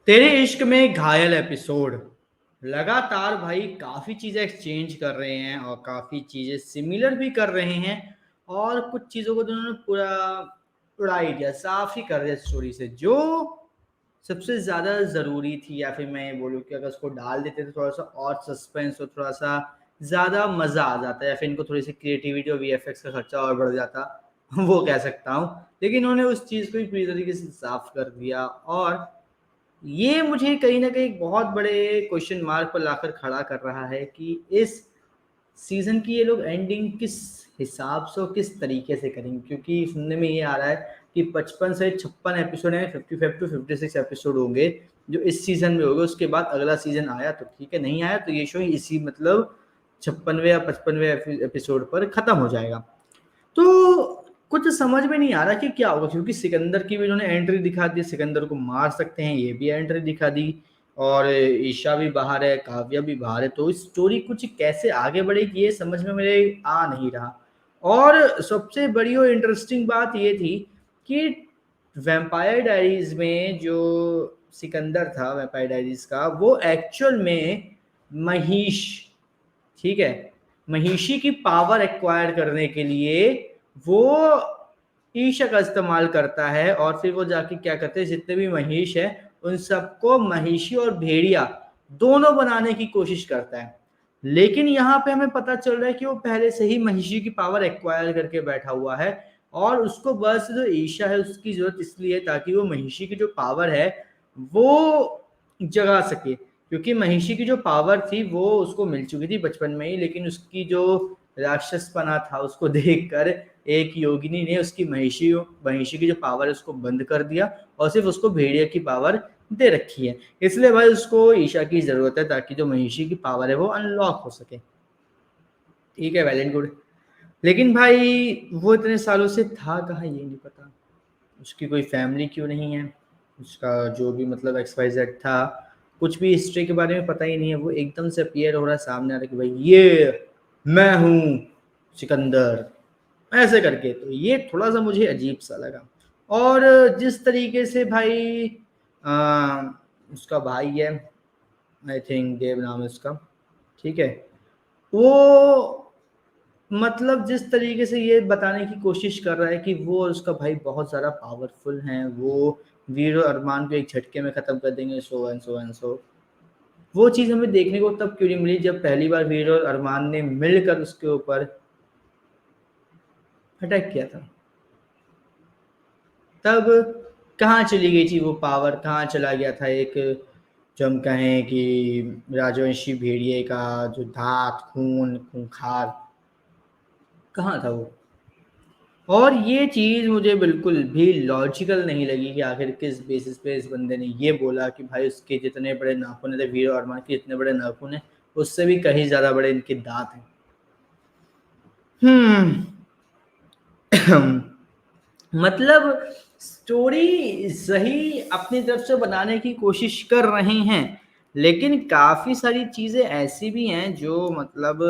तेरे इश्क में घायल एपिसोड लगातार भाई काफी चीजें एक्सचेंज कर रहे हैं और काफी चीजें सिमिलर भी कर रहे हैं। और कुछ चीजों को तो उन्होंने पूरा उड़ा ही दिया, साफ ही कर दिया स्टोरी से। जो सबसे ज्यादा जरूरी थी, या फिर मैं ये बोलूँ कि अगर उसको डाल देते तो थोड़ा सा और सस्पेंस और थोड़ा सा ज्यादा मजा आ जाता, या फिर इनको थोड़ी सी क्रिएटिविटी और वीएफएक्स का खर्चा और बढ़ जाता वो कह सकता हूँ। लेकिन उन्होंने उस चीज को भी पूरी तरीके से साफ कर दिया। और ये मुझे कहीं ना कहीं बहुत बड़े क्वेश्चन मार्क पर लाकर खड़ा कर रहा है कि इस सीजन की ये लोग एंडिंग किस हिसाब से और किस तरीके से करेंगे। क्योंकि सुनने में ये आ रहा है कि 55 से 56 एपिसोड है, 55 टू 56 एपिसोड होंगे जो इस सीजन में होंगे। उसके बाद अगला सीजन आया तो ठीक है, नहीं आया तो ये शो इसी मतलब 56वें या 55वें एपिसोड पर खत्म हो जाएगा। तो कुछ समझ में नहीं आ रहा कि क्या होगा, क्योंकि सिकंदर की भी उन्होंने एंट्री दिखा दी, सिकंदर को मार सकते हैं ये भी एंट्री दिखा दी। और ईशा भी बाहर है, काव्या भी बाहर है, तो स्टोरी कुछ कैसे आगे बढ़ेगी ये समझ में मेरे आ नहीं रहा। और सबसे बड़ी और इंटरेस्टिंग बात ये थी कि वैम्पायर डायरीज में जो सिकंदर था, वैम्पायर डायरीज का, वो एक्चुअल में महिष, ठीक है, महिषी की पावर एक्वायर करने के लिए वो ईशा का इस्तेमाल करता है। और फिर वो जाके क्या करते हैं, जितने भी महिष है उन सबको महिषी और भेड़िया दोनों बनाने की कोशिश करता है। लेकिन यहाँ पे हमें पता चल रहा है कि वो पहले से ही महिषी की पावर एक्वायर करके बैठा हुआ है। और उसको बस जो ईशा है उसकी जरूरत इसलिए है ताकि वो महिषी की जो पावर है वो जगा सके। क्योंकि महिषी की जो पावर थी वो उसको मिल चुकी थी बचपन में ही, लेकिन उसकी जो राक्षसपना था उसको देखकर एक योगिनी ने उसकी महिषी महिषी की जो पावर है उसको बंद कर दिया और सिर्फ उसको भेड़िया की पावर दे रखी है। इसलिए भाई उसको ईशा की जरूरत है ताकि जो महिषी की पावर है वो अनलॉक हो सके। ठीक है, वेल एंड गुड। लेकिन भाई वो इतने सालों से था कहाँ ये नहीं पता, उसकी कोई फैमिली क्यों नहीं है, उसका जो भी मतलब एक्स वाई जेड था, कुछ भी हिस्ट्री के बारे में पता ही नहीं है। वो एकदम से अपीयर हो रहा है सामने आ रहा है कि भाई ये मैं हूँ सिकंदर, ऐसे करके। तो ये थोड़ा सा मुझे अजीब सा लगा। और जिस तरीके से भाई आ, उसका भाई है, आई थिंक देव नाम है उसका, ठीक है, वो मतलब जिस तरीके से ये बताने की कोशिश कर रहा है कि वो और उसका भाई बहुत ज़्यादा पावरफुल हैं, वो वीर और अरमान को एक झटके में ख़त्म कर देंगे, so and so and so. वो चीज़ हमें देखने को तब क्यों नहीं मिली जब पहली बार वीर और अरमान ने मिलकर उसके ऊपर अटैक किया था। तब कहाँ चली गई थी वो पावर, कहाँ चला गया था एक, जो हम कहें कि राजवंशी भेड़िए का जो धात खून खूंखार, कहाँ था वो। और ये चीज़ मुझे बिल्कुल भी लॉजिकल नहीं लगी कि आखिर किस बेसिस पे इस बंदे ने ये बोला कि भाई उसके जितने बड़े नाखून थे, वीर और अरमान के जितने बड़े नाखून हैं उससे भी कहीं ज़्यादा बड़े इनके दांत हैं। हम्म मतलब स्टोरी सही अपनी तरफ से बनाने की कोशिश कर रहे हैं, लेकिन काफी सारी चीजें ऐसी भी हैं जो मतलब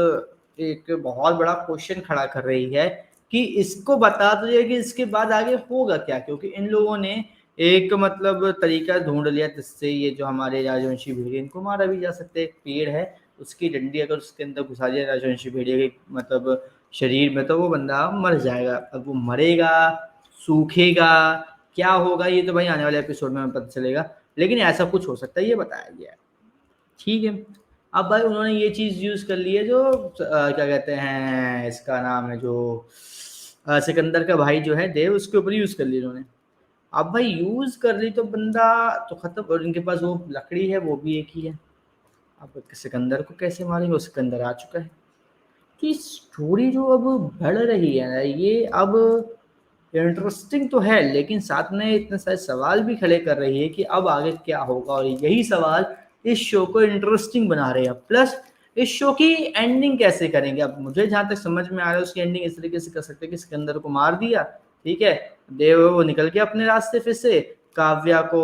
एक बहुत बड़ा क्वेश्चन खड़ा कर रही है कि इसको बता तो दिया कि इसके बाद आगे होगा क्या। क्योंकि इन लोगों ने एक मतलब तरीका ढूंढ लिया जिससे ये जो हमारे राजवंशी भेड़िए, इनको मारा भी जा सकता है। एक पेड़ है, उसकी डंडी अगर उसके अंदर घुसा दिया राजवंशी भेड़िए के मतलब शरीर में, तो वो बंदा मर जाएगा। अब वो मरेगा, सूखेगा, क्या होगा ये तो भाई आने वाले एपिसोड में हमें पता चलेगा। लेकिन ऐसा कुछ हो सकता है ये बताया गया है, ठीक है। अब भाई उन्होंने ये चीज यूज कर ली है जो क्या कहते हैं, इसका नाम है जो सिकंदर का भाई जो है देव, उसके ऊपर यूज कर ली इन्होंने। अब भाई यूज कर ली तो बंदा तो खत्म, और इनके पास वो लकड़ी है वो भी एक ही है। अब सिकंदर को कैसे मारेंगे, वो सिकंदर आ चुका है। कि स्टोरी जो अब बढ़ रही है ना ये अब इंटरेस्टिंग तो है, लेकिन साथ में इतने सारे सवाल भी खड़े कर रही है कि अब आगे क्या होगा। और यही सवाल इस शो को इंटरेस्टिंग बना रहे हैं। प्लस इस शो की एंडिंग कैसे करेंगे। अब मुझे जहां तक समझ में आ रहा है उसकी एंडिंग इस तरीके से कर सकते हैं कि सिकंदर को मार दिया, ठीक है, देव वो निकल गया अपने रास्ते, फिर से काव्या को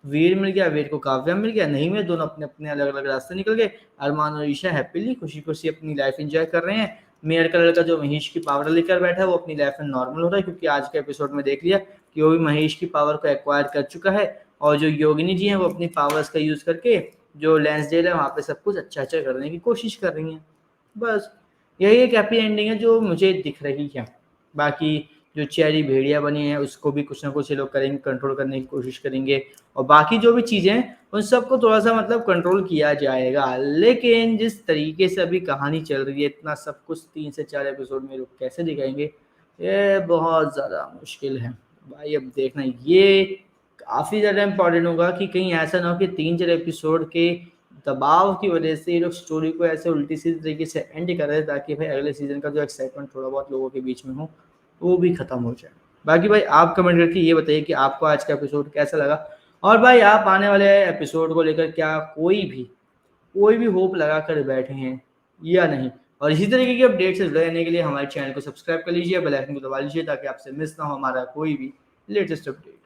वीर मिल गया, वीर को काव्या मिल गया, नहीं में दोनों अपने अपने अलग अलग रास्ते निकल गए। अरमान और ईशा हैप्पीली खुशी खुशी अपनी लाइफ एंजॉय कर रहे हैं। मेयर कलर का जो महेश की पावर लेकर बैठा है वो अपनी लाइफ में नॉर्मल हो रहा है, क्योंकि आज के एपिसोड में देख लिया कि वो भी महेश की पावर को एक्वायर कर चुका है। और जो योगिनी जी हैं वो अपनी पावर्स का यूज़ करके जो लैंसडेल है वहाँ पे सब कुछ अच्छा करने की कोशिश कर रही हैं। बस यही एक हैप्पी एंडिंग है जो मुझे दिख रही है। बाकी जो चेरी भेड़िया बनी है उसको भी कुछ ना कुछ ये लोग करेंगे, कंट्रोल करने की कोशिश करेंगे और बाकी जो भी चीज़ें हैं उन सबको थोड़ा-सा मतलब कंट्रोल किया जाएगा। लेकिन जिस तरीके से अभी कहानी चल रही है, इतना सब कुछ 3 से 4 एपिसोड में लोग कैसे दिखाएँगे, ये बहुत ज़्यादा मुश्किल है। भाई अब देखना ये काफ़ी ज़्यादा इम्पोर्टेंट होगा कि कहीं ऐसा ना हो कि 3-4 एपिसोड के दबाव की वजह से ये लोग स्टोरी को ऐसे उल्टी-सीधी तरीके से एंड कर रहे हैं ताकि भाई अगले सीज़न का जो एक्साइटमेंट थोड़ा बहुत लोगों के बीच में हो, वो भी खत्म हो जाए। बाकी भाई आप कमेंट करके ये बताइए कि आपको आज का एपिसोड कैसा लगा? और भाई आप आने वाले एपिसोड को लेकर क्या कोई भी होप लगा कर बैठे हैं या नहीं? और इसी तरीके की अपडेट से जुड़े रहने के लिए हमारे चैनल को सब्सक्राइब कर लीजिए, बेल आइकन को दबा लीजिए ताकि आपसे मिस ना हो हमारा कोई भी लेटेस्ट अपडेट।